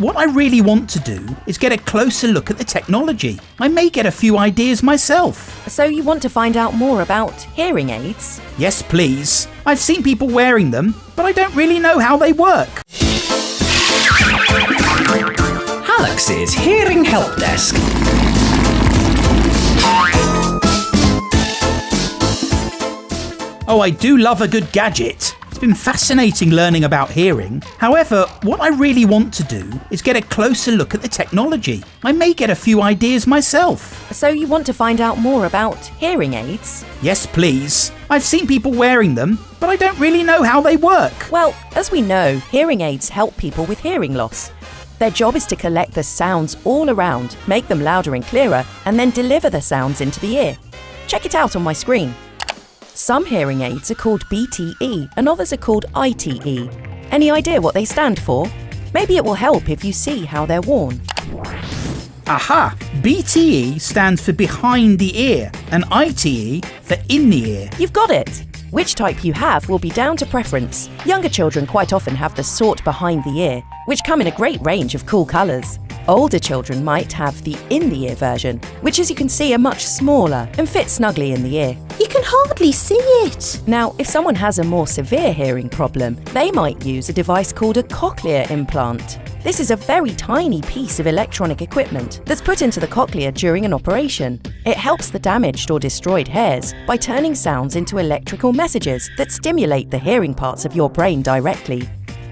what I really want to do is get a closer look at the technology. I may get a few ideas myself. So you want to find out more about hearing aids? Yes, please. I've seen people wearing them, but I don't really know how they work. Alex's Hearing Help Desk. Oh, I do love a good gadget. It's been fascinating learning about hearing. However, what I really want to do is get a closer look at the technology. I may get a few ideas myself. So you want to find out more about hearing aids? Yes, please. I've seen people wearing them, but I don't really know how they work. Well, as we know, hearing aids help people with hearing loss. Their job is to collect the sounds all around, make them louder and clearer, and then deliver the sounds into the ear. Check it out on my screen. Some hearing aids are called BTE and others are called ITE. Any idea what they stand for? Maybe it will help if you see how they're worn. Aha! BTE stands for behind the ear and ITE for in the ear. You've got it! Which type you have will be down to preference. Younger children quite often have the sort behind the ear, which come in a great range of cool colours. Older children might have the in-the-ear version, which as you can see are much smaller and fit snugly in the ear. You can hardly see it. Now, if someone has a more severe hearing problem, they might use a device called a cochlear implant. This is a very tiny piece of electronic equipment that's put into the cochlea during an operation. It helps the damaged or destroyed hairs by turning sounds into electrical messages that stimulate the hearing parts of your brain directly.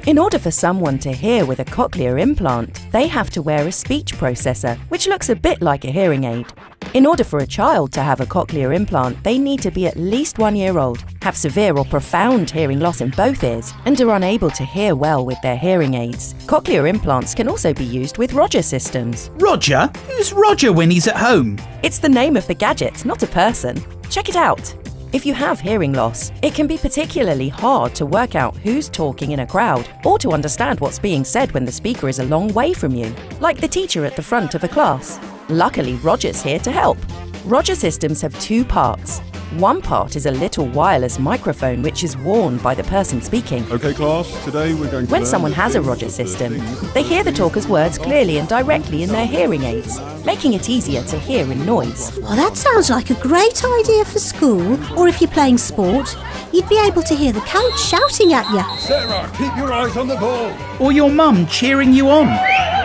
In order for someone to hear with a cochlear implant, they have to wear a speech processor, which looks a bit like a hearing aid. In order for a child to have a cochlear implant, they need to be at least 1 year old, have severe or profound hearing loss in both ears, and are unable to hear well with their hearing aids. Cochlear implants can also be used with Roger systems. Roger? Who's Roger when he's at home? It's the name of the gadget, not a person. Check it out. If you have hearing loss, it can be particularly hard to work out who's talking in a crowd or to understand what's being said when the speaker is a long way from you, like the teacher at the front of a class. Luckily, Roger's here to help. Roger systems have two parts. One part is a little wireless microphone which is worn by the person speaking. Okay, class, today we're going to When someone has a Roger system, they hear the talker's words clearly and directly in their hearing aids, making it easier to hear in noise. Well, that sounds like a great idea for school, or if you're playing sport, you'd be able to hear the coach shouting at you. Sarah, keep your eyes on the ball. Or your mum cheering you on.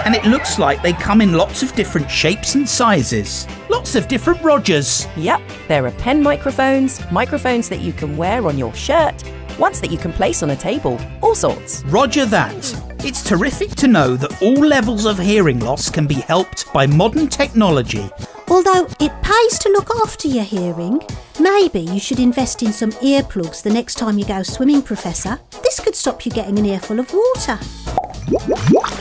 And it looks like they come in lots of different shapes and sizes. Lots of different Rogers. Yep, there are pen microphones, microphones that you can wear on your shirt, ones that you can place on a table, all sorts. Roger that. It's terrific to know that all levels of hearing loss can be helped by modern technology. Although it pays to look after your hearing, maybe you should invest in some earplugs the next time you go swimming, Professor. This could stop you getting an earful of water.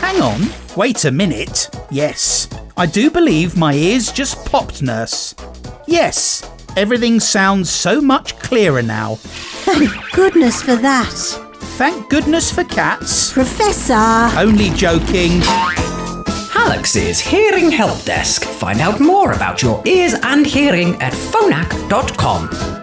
Hang on, wait a minute. Yes, I do believe my ears just popped, nurse. Yes, everything sounds so much clearer now. Thank goodness for that. Thank goodness for cats. Professor! Only joking. Alex's Hearing Help Desk. Find out more about your ears and hearing at phonak.com.